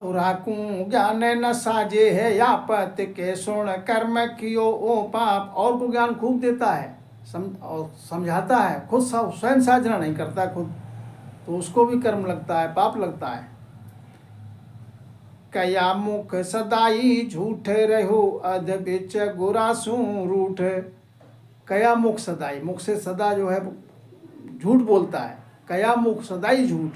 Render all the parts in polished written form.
राकू ज्ञान न साजे है यापत के सुण कर्म कियो ओ पाप। और को ज्ञान खूब देता है, और समझाता है, खुद स्वयं साधना नहीं करता खुद, तो उसको भी कर्म लगता है, पाप लगता है। कया मुख सदाई झूठ रहो अध बिच गुरासू रूठ। कया मुख सदाई, मुख से सदा जो है झूठ बोलता है। कया मुख सदाई झूठ,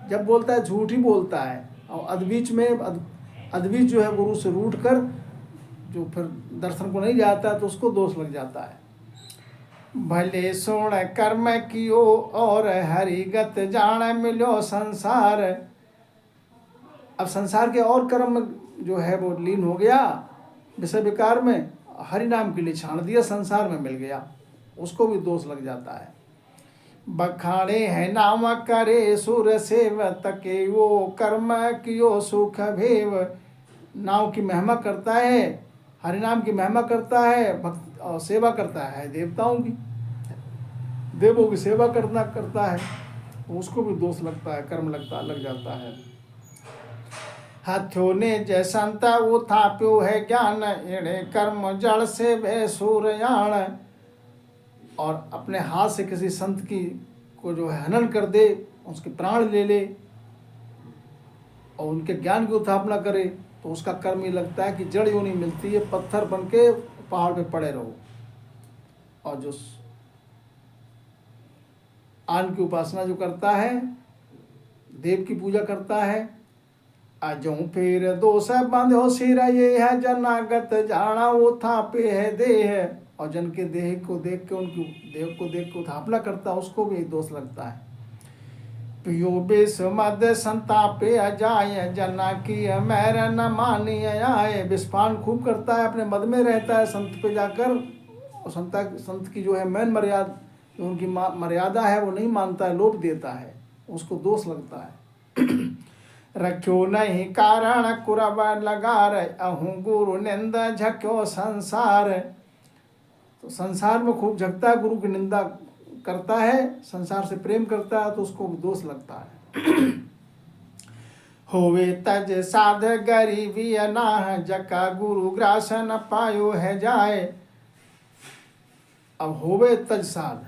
जब बोलता है झूठ ही बोलता है। और अधबीच में अधबीच जो है गुरु से रूठ कर जो फिर दर्शन को नहीं जाता तो उसको दोष लग जाता है। भले सोण कर्म कियो और हरिगत जान मिलो संसार। अब संसार के और कर्म जो है वो लीन हो गया विषय विकार में, हरि नाम के लिए छाड़ दिया, संसार में मिल गया, उसको भी दोष लग जाता है। बखाड़े है नाम करे सुर सेव तके वो कर्म कियो सुख भेव। नाव की महिमा करता है, हरिनाम की महिमा करता है, भक्त और सेवा करता है देवताओं की, देवों की सेवा करता है, उसको भी दोष लगता है, कर्म लग जाता है। हाथों ने जैसंता वो थाप्यो है ज्ञान इणे कर्म जड़ से भय सूरयाण। और अपने हाथ से किसी संत की को जो है हनन कर दे, उसके प्राण ले ले और उनके ज्ञान की उत्थापना करे, तो उसका कर्म ये लगता है कि जड़ योनि मिलती है, पत्थर बन के पहाड़ पे पड़े रहो। और जो आन की उपासना जो करता है, देव की पूजा करता है, अजो फिर दोष बांधो सिर ये है जनागत जाना वो था पे है देह। और जन के देह को देख के, उनकी देह को देख के उत्थापना करता है, उसको भी दोष लगता है। पियो बेस मद संतापे अजाय जना की मैर न मानी आए। विस्फान खूब करता है, अपने मद में रहता है संत पे जाकर, और संत की जो है मैन मर्यादा, जो उनकी मर्यादा है वो नहीं मानता है, लोभ देता है, उसको दोष लगता है। रख्यो नहीं कारण कुरब लगार अहूँ गुरु निंदा झक्यो संसार। तो संसार में खूब झकता है, गुरु की निंदा करता है, संसार से प्रेम करता है, तो उसको दोष लगता है। होवे तज साध गरीबी अनाह जका गुरु ग्रास न पायो है जाए। अब होवे तज साध,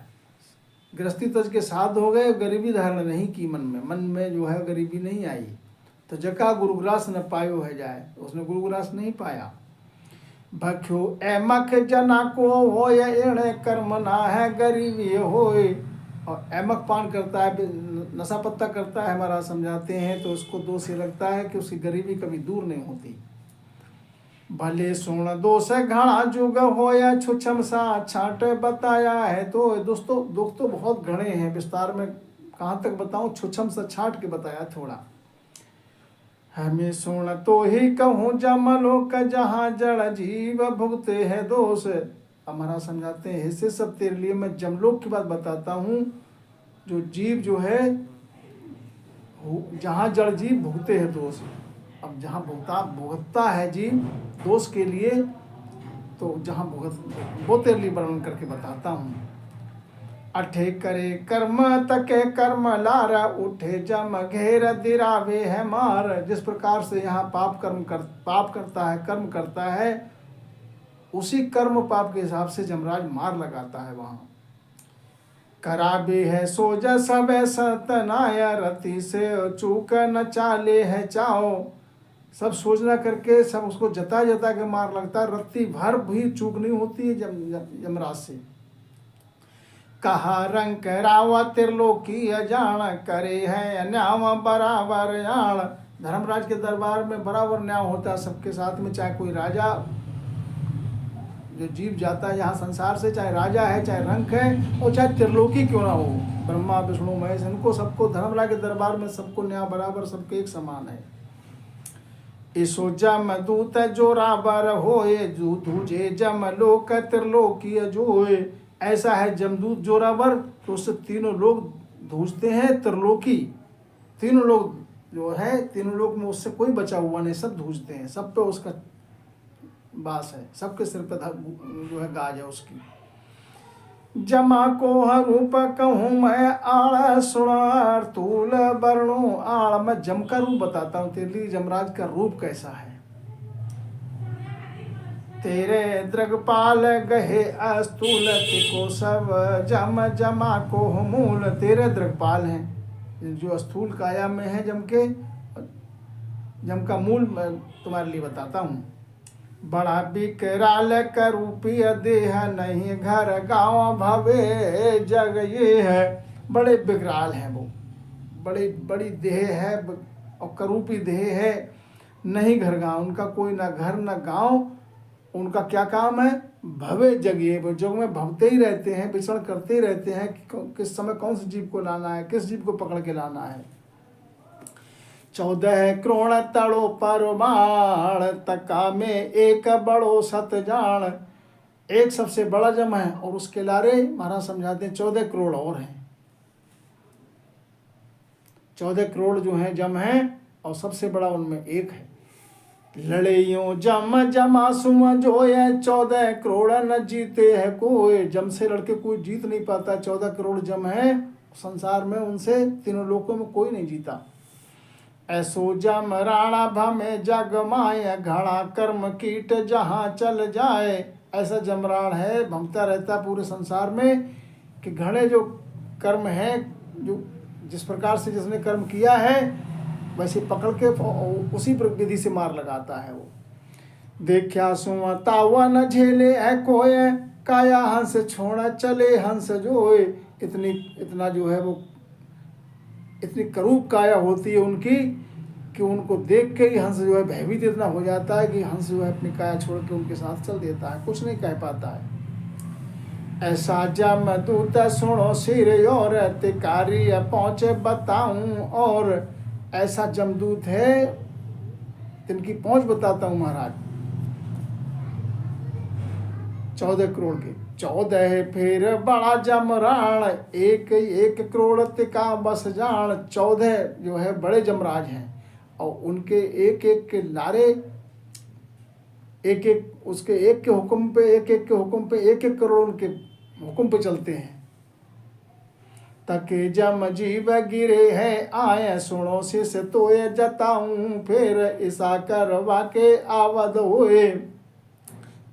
गृहस्थी तज के साध हो गए, गरीबी धारण नहीं की, मन में जो है गरीबी नहीं आई। तो जका गुरुग्रास न पायो है जाए, उसने गुरुग्रास नहीं पाया। भख्यो एमक जना को हो एणे कर्म ना है गरीबी होए। और एमक पान करता है, नशा पत्ता करता है, हमारा समझाते हैं, तो उसको दोष ये लगता है कि उसकी गरीबी कभी दूर नहीं होती। भले सुन दोष घना जुग हो या छुछम सा छाट बताया है। तो दोस्तों दुख तो बहुत घने हैं, विस्तार में कहाँ तक बताऊं, छुछम सा छाट के बताया थोड़ा। हमें सुन तो ही कहूँ जमलोक जहाँ जड़ जीव भुगते हैं दोष। हमारा समझाते हैं, ऐसे सब तेरे लिए मैं जमलोक की बात बताता हूँ, जो जीव जो है जहाँ जड़ जीव भुगते हैं दोष। अब जहाँ भुगतता है जीव दोष के लिए, तो जहाँ भुगत वो तेरे लिए वर्णन करके बताता हूँ। अठे करे कर्म तके कर्म लार उठे जम घेर दिरावे है मार। जिस प्रकार से यहाँ पाप करता है, कर्म करता है, उसी कर्म पाप के हिसाब से जमराज मार लगाता है वहाँ। कराबे है सोज सब सतनाय रति से चूक न चाले है चाओ। सब सोचना करके सब उसको जता के मार लगता है, रत्ती भर भी चूक नहीं होती है जमराज से। कहा रंग करावा त्रिलोकी अजान करे है न्याव बराबर याण। धर्मराज के दरबार में बराबर न्याय होता है सबके साथ में, चाहे कोई राजा जो जीव जाता है यहाँ संसार से, चाहे राजा है, चाहे रंक है, और चाहे त्रिलोकी क्यों ना हो, ब्रह्मा विष्णु महेश, इनको सबको धर्मराज के दरबार में सबको न्याय बराबर, सबके एक समान है। इसो जम दूत जोराबर होए दूजे जम लोक त्रिलोकी जोए। ऐसा है जमदूत जोरावर, तो उससे तीनों लोग धूजते हैं, त्रिलोकी तीनों लोग जो है, तीनों लोग में उससे कोई बचा हुआ नहीं, सब धूजते हैं, सब पे उसका बास है, सबके सिर पे जो है गाज है उसकी। जमा को रूप कहूँ मैं आड़ सुनार तूल वर्णो आड़। मैं जम का रूप बताता हूँ तेरे लिए, जमराज का रूप कैसा है। तेरे द्रगपाल गहे अस्तूल को सब जम जमा को मूल। तेरे द्रगपाल हैं जो स्थूल काया में है जम के, जम का मूल मैं तुम्हारे लिए बताता हूँ। बड़ा विकराल करूपी देह नहीं घर गाँव भवे जग ये है। बड़े विकराल हैं वो, बड़ी बड़ी देह है और करूपी देह है, नहीं घर गाँव उनका, कोई ना घर ना गाँव। उनका क्या काम है, भवे जग ये, वो जग में भवते ही रहते हैं, विचरण करते ही रहते हैं कि किस समय कौन से जीव को लाना है, किस जीव को पकड़ के लाना है। 14 क्रोण तड़ो परमाण तका में एक बड़ो सत जान। एक सबसे बड़ा जम है और उसके लारे महाराज समझाते हैं 14 करोड़ और हैं। 14 करोड़ जो हैं जम हैं और सबसे बड़ा उनमें एक है। लड़े यूं जम जमा सुम जो है 14 करोड़ न जीते है कोई। जम से लड़के कोई जीत नहीं पाता। 14 करोड़ जम है संसार में, उनसे तीनों लोकों में कोई नहीं जीता। ऐसो जम राणा भमे जग माए घड़ा कर्म कीट जहाँ चल जाए। ऐसा जमराण है, भमता रहता पूरे संसार में कि घड़े जो कर्म है, जो जिस प्रकार से जिसने कर्म किया है वैसे पकड़ के उसी विधि से मार लगाता है वो। देखा सुनता हुआ न झेले है कोय काया हंस छोड़ा चले हंस जोए। इतना जो है वो इतनी करूप काया होती है उनकी कि उनको देख के ही हंस जो है भयभीत इतना हो जाता है कि हंस जो है अपनी काया छोड़ के उनके साथ चल देता है, कुछ नहीं कह पाता है। ऐसा जम दूत सुनो सिर और तिकारी पहुँचे बताऊं और। ऐसा जमदूत है जिनकी पहुँच बताता हूँ महाराज। 14 करोड़ के 14 फिर बड़ा जमराण एक एक करोड़ तिका बस जान। 14 जो है बड़े जमराज हैं और उनके एक एक के लारे, एक एक उसके एक के हुक्म पे, एक एक के हुक्म पे, एक एक करोड़ उनके हुक्म पे चलते हैं। तके जम जीव गिरे है आए सुनो शिष तोय जताऊं फिर ऐसा करवा के आवद होए।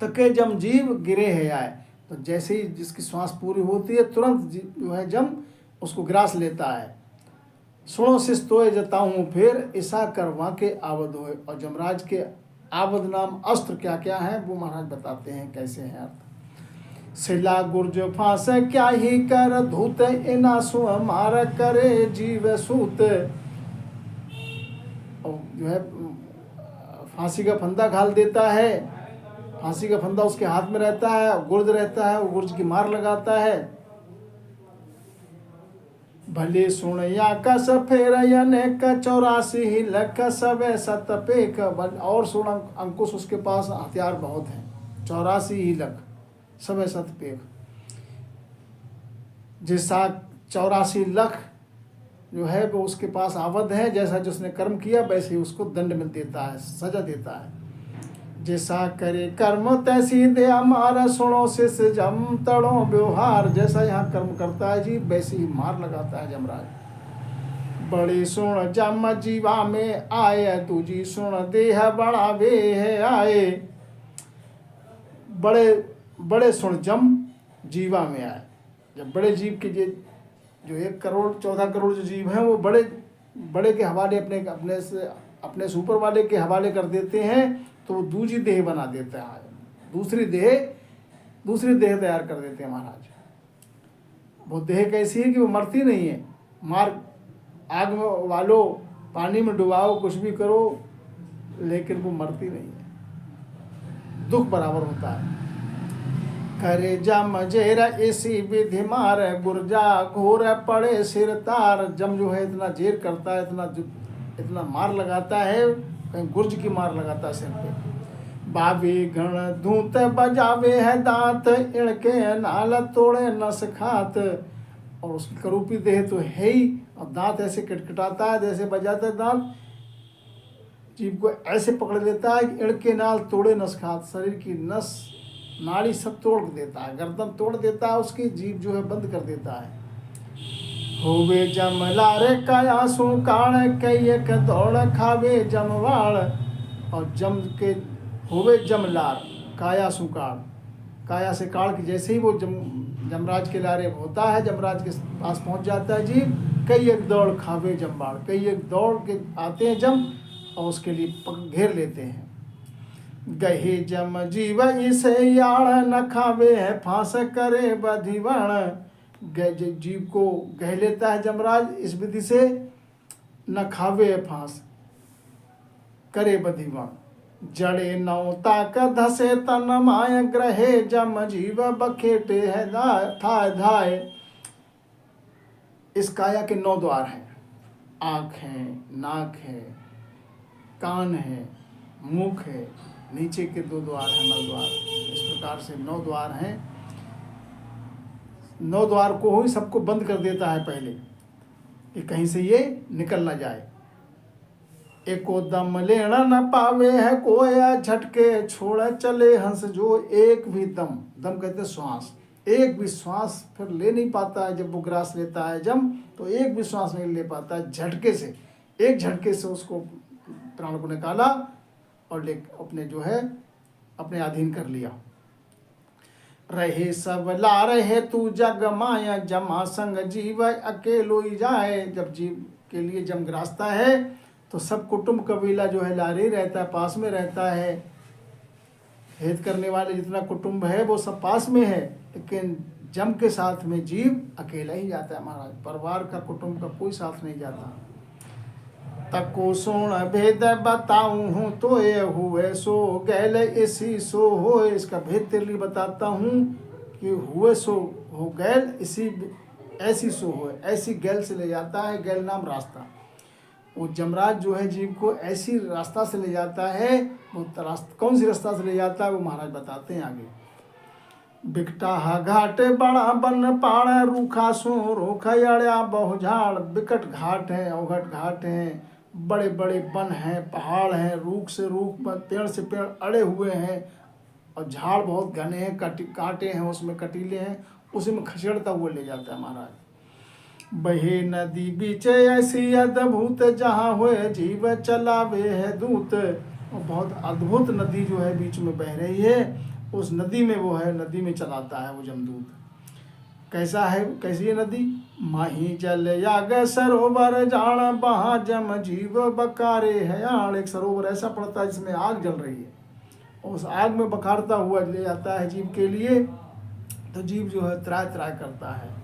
तके जम जीव गिरे है आए, तो जैसे ही जिसकी श्वास पूरी होती है तुरंत जो है जम उसको ग्रास लेता है। सुनो शिष तोय जताऊं फिर ऐसा करवा के आवद होए। और जमराज के आवद नाम अस्त्र क्या क्या है वो महाराज बताते हैं कैसे हैं अर्थ। शिला गुर्ज फांस क्या ही कर धूत इना सु मार करे जीव सूत। और जो है फांसी का फंदा घाल देता है, फांसी का फंदा उसके हाथ में रहता है और गुर्ज रहता है, वो गुर्ज की मार लगाता है। भले सुन या कस फेर अनेक 84 लख सबे सतपेक। और सुन अंकुश उसके पास हथियार बहुत हैं, 84 लख सब सतपेख। जैसा 84 लाख जो है वो उसके पास आवद है, जैसा जिसने कर्म किया वैसे ही उसको दंड मिल देता है, सजा देता है। जैसा करे कर्म तैसी दे हमारा सुनो शिष जम तड़ो व्यवहार। जैसा यहाँ कर्म करता है जी वैसे ही मार लगाता है जमराज। बड़ी सुन जम जीवा में आए तुझी सुन देह बड़ा वे है आए। बड़े सुन जम जीवा में आए। जब बड़े जीव के जो 1 करोड़ 14 करोड़ जो जीव हैं वो बड़े के हवाले अपने से ऊपर वाले के हवाले कर देते हैं, तो वो दूसरी देह बना देता है, दूसरी देह तैयार कर देते हैं महाराज। वो देह कैसी है कि वो मरती नहीं है। मार आग में वालो, पानी में डुबाओ, कुछ भी करो, लेकिन वो मरती नहीं है, दुख बराबर होता है। करे जम जेर इसी विधि मार गुर्जा घोर पड़े सिर तार। जम जो है इतना जेर करता है, इतना मार लगाता है, कहीं गुर्ज की मार लगाता है सिर पे। बाबी गण धूत बजावे है दांत इणके नाल तोड़े नस खात। और उसकी करूपी देह तो है ही, और दांत ऐसे कटकटाता है, जैसे बजाता है दांत, जीव को ऐसे पकड़ लेता है कि इणके नाल तोड़े नस खात। शरीर की नस नाड़ी सब तोड़ देता है, गर्दन तोड़ देता है, उसकी जीभ जो है बंद कर देता है। होवे जम लारे काया सो काण कई एक दौड़ खावे जमवाड़। और जम के होवे जम लार काया सुकाड़, काया से काड़ की जैसे ही वो जमराज के लारे होता है, जमराज के पास पहुंच जाता है जीव, कई एक दौड़ खावे जमवाड़, कई एक दौड़ के आते हैं जम और उसके लिए घेर लेते हैं। गहे जम जीव इसे याड़ न खावे है फांस करे बधिवण। जीव को गह लेता है जमराज इस विधि से, न खावे है फांस करे बधिवण। जड़े नौता का धसे तन माय ग्रहे जम जीव बखेटे है थाय धाय। इस काया के 9 द्वार हैं, आँख है, नाक है, कान है, मुख है, नीचे के 2 द्वार हैं मल द्वार। इस प्रकार से 9 द्वार हैं। 9 द्वार को ही सबको बंद कर देता है पहले कि कहीं से ये निकल ना जाए। एको दम लेना न पावे है कोया झटके छोड़ चले हंस जो। एक भी दम, दम कहते श्वास, एक भी श्वास फिर ले नहीं पाता है। जब वो ग्रास लेता है जम तो एक भी श्वास नहीं ले पाता है, झटके से, एक झटके से उसको प्राण को निकाला और ले अपने जो है अपने अधीन कर लिया। रहे सब ला रहे तू जग माया जमा संग जीव अकेलो ही जाए। जब जीव के लिए जम ग्रासता है तो सब कुटुंब कबीला जो है लारे रहता है, पास में रहता है। हेत करने वाले जितना कुटुंब है वो सब पास में है, लेकिन जम के साथ में जीव अकेला ही जाता है महाराज। परिवार का कुटुंब का कोई साथ नहीं जाता। तको सोण भेद बताऊं हूँ तो ये हुए सो गैल इसी सो हो। इसका भेद तेरे लिए बताता हूँ कि हुए सो हो गैल इसी ऐसी सो हो, ऐसी गैल से ले जाता है। गैल नाम रास्ता, वो जमराज जो है जीव को ऐसी रास्ता से ले जाता है। वो रास्ता कौन सी रास्ता से ले जाता है वो महाराज बताते हैं आगे। बिकटा घाट बड़ा बन पाड़ रूखा सो रोखा अड़या बहुझाड़। बिकट घाट है, अवघट घाट है, बड़े बड़े वन हैं, पहाड़ हैं, रूख से रूख पेड़ से पेड़ अड़े हुए हैं और झाड़ बहुत घने हैं, कांटे हैं उसमें, कटीले हैं, उसी में खसेड़ता हुआ ले जाता है महाराज। बहे नदी बीचे ऐसी अद्भुत जहाँ हुए जीव चलावे है दूत। और बहुत अद्भुत नदी जो है बीच में बह रही है, उस नदी में वो है, नदी में चलाता है वो जमदूत। कैसा है, कैसी है नदी? माही जल याग सरोवर जान बहा जम जीव बकारे है आण। एक सरोवर ऐसा पड़ता है जिसमें आग जल रही है, उस आग में बखारता हुआ ले जाता है जीव के लिए। तो जीव जो है त्राय त्राय करता है।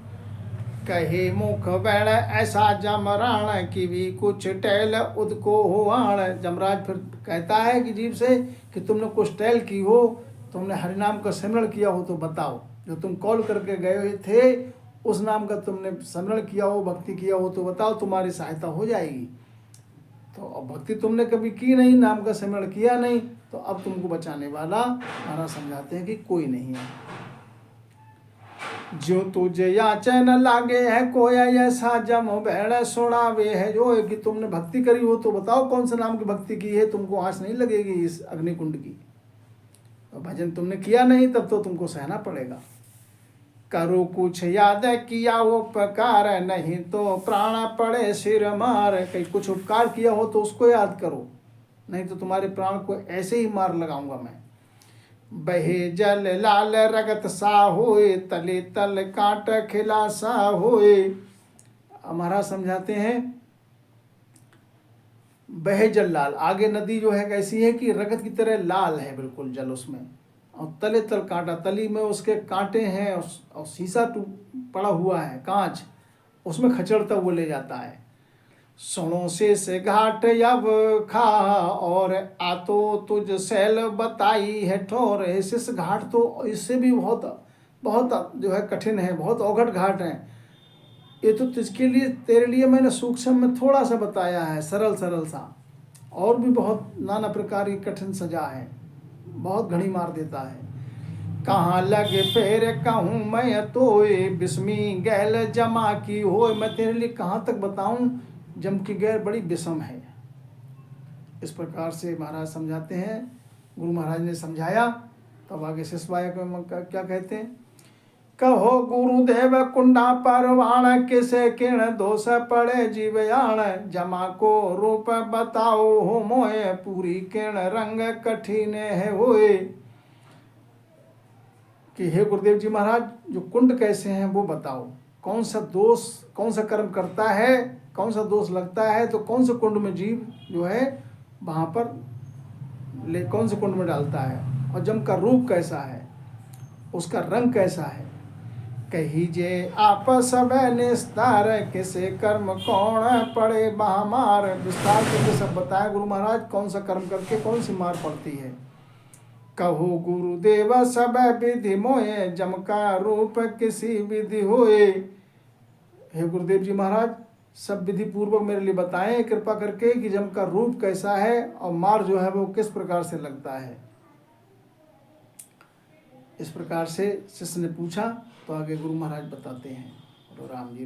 कहे मुख बैण ऐसा जमराण की भी कुछ टैल उदको हो आण। जमराज फिर कहता है कि जीव से कि तुमने कुछ टैल की हो, तुमने हरिनाम का सिमरण किया हो तो बताओ। जो तुम कॉल करके गए थे उस नाम का तुमने सिमरण किया हो, भक्ति किया हो तो बताओ, तुम्हारी सहायता हो जाएगी। तो अब भक्ति तुमने कभी की नहीं, नाम का सिमरण किया नहीं, तो अब तुमको बचाने वाला महाराज समझाते हैं कि कोई नहीं है। जो तुझे याचन लागे है कोया ऐसा जम भेड़ सुनावे है जो। कि तुमने भक्ति करी हो तो बताओ कौन सा नाम की भक्ति की है, तुमको आँच नहीं लगेगी इस अग्निकुंड की। भजन तुमने किया नहीं तब तो तुमको सहना पड़ेगा। करो कुछ याद किया उपकार नहीं तो प्राण पड़े सिर मार। कहीं कुछ उपकार किया हो तो उसको याद करो, नहीं तो तुम्हारे प्राण को ऐसे ही मार लगाऊंगा मैं। बहे जल लाल रगत सा होए तले तल काट खिला सा होए। महाराज समझाते हैं बहे जल लाल, आगे नदी जो है कैसी है कि रगत की तरह लाल है बिल्कुल जल उसमें, और तले तल कांटा, तली में उसके कांटे हैं और शीशा पड़ा हुआ है कांच, उसमें खचड़ता हुआ ले जाता है। सुनो से घाट अब खा और आतो तुझ सैल बताई है ठोर। इस घाट तो इससे भी बहुत बहुत जो है कठिन है, बहुत अवघट घाट है। ये तो तुझके लिए, तेरे लिए मैंने सूक्ष्म में थोड़ा सा बताया है, सरल सरल सा, और भी बहुत नाना प्रकार की कठिन सजा है, बहुत घड़ी मार देता है। कहाँ लगे फेर कहूँ मैं तो बिस्मी गैल जमा की हो। मैं तेरे लिए कहाँ तक बताऊँ, जम की गैर बड़ी विषम है। इस प्रकार से महाराज समझाते हैं, गुरु महाराज ने समझाया तब आगे शिष्यवाय क्या कहते हैं, कहो गुरुदेव कुंडा परवाण किसे किण दोष पड़े जीवयाण, जमा को रूप बताओ हो मोए पूरी किण रंग कठिन है होए। कि हे गुरुदेव जी महाराज, जो कुंड कैसे हैं वो बताओ, कौन सा दोष, कौन सा कर्म करता है, कौन सा दोष लगता है तो कौन से कुंड में जीव जो है वहाँ पर कौन से कुंड में डालता है, और जम का रूप कैसा है, उसका रंग कैसा है। कहीजे आप सब निस्तार किसे कर्म कौन पड़े महामार। विस्तार करके सब बताया गुरु महाराज, कौन सा कर्म करके कौन सी मार पड़ती है। कहो गुरुदेव सब विधि मोए, जम का रूप किसी विधि होए। हे गुरुदेव जी महाराज, सब विधि पूर्वक मेरे लिए बताएं कृपा करके कि जम का रूप कैसा है और मार जो है वो किस प्रकार से लगता है। इस प्रकार से शिष्य ने पूछा तो आगे गुरु महाराज बताते हैं। राम जी।